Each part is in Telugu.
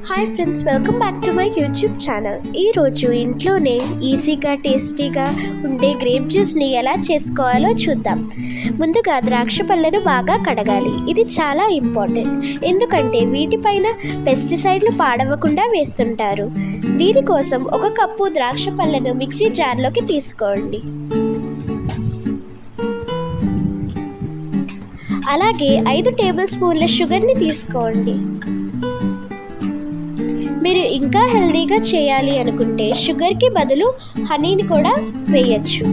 Hi friends, welcome back to my YouTube channel. ఈరోజు ఇంట్లోనే ఈజీగా టేస్టీగా ఉండే గ్రేప్ జ్యూస్ని ఎలా చేసుకోవాలో చూద్దాం. ముందుగా ద్రాక్ష పళ్ళను బాగా కడగాలి. ఇది చాలా ఇంపార్టెంట్, ఎందుకంటే వీటిపైన పెస్టిసైడ్లు పాడవకుండా వేస్తుంటారు. దీనికోసం 1 కప్పు ద్రాక్ష పళ్ళను మిక్సీ జార్లోకి తీసుకోండి. అలాగే 5 టేబుల్ స్పూన్ల షుగర్ని తీసుకోండి. మీరు ఇంకా హెల్దీగా చేయాలి అనుకుంటే షుగర్కి బదులు హనీని కూడా వేయచ్చు.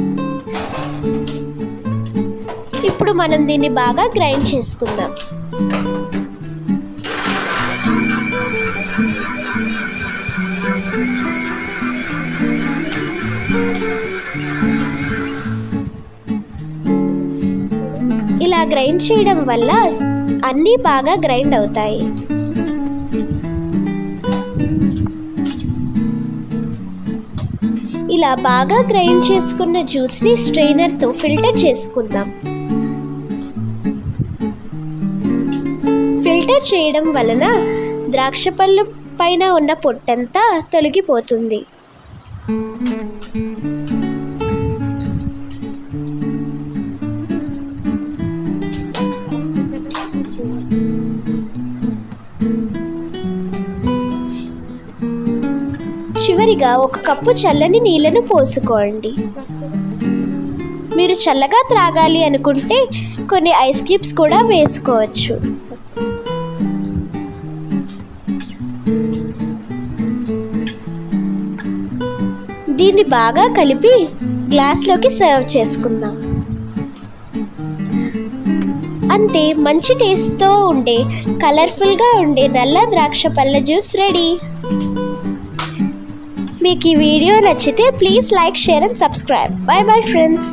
ఇప్పుడు మనం దీన్ని బాగా గ్రైండ్ చేసుకుందాం. ఇలా గ్రైండ్ చేయడం వల్ల అన్నీ బాగా గ్రైండ్ అవుతాయి. ఇలా బాగా గ్రైండ్ చేసుకున్న జ్యూస్ని స్ట్రెయినర్తో ఫిల్టర్ చేసుకుందాం. ఫిల్టర్ చేయడం వలన ద్రాక్ష పళ్ళు పైన ఉన్న పొట్టంతా తొలగిపోతుంది. చివరిగా 1 కప్పు చల్లని నీళ్లను పోసుకోండి. మీరు చల్లగా త్రాగాలి అనుకుంటే కొన్ని ఐస్ క్యూబ్స్ కూడా వేసుకోవచ్చు. దీన్ని బాగా కలిపి గ్లాస్లోకి సర్వ్ చేసుకుందాం. అంటే మంచి టేస్ట్తో ఉండే కలర్ఫుల్గా ఉండే నల్ల ద్రాక్ష పళ్ళ జ్యూస్ రెడీ. మీకు ఈ వీడియో నచ్చితే please like, share and subscribe. Bye bye friends.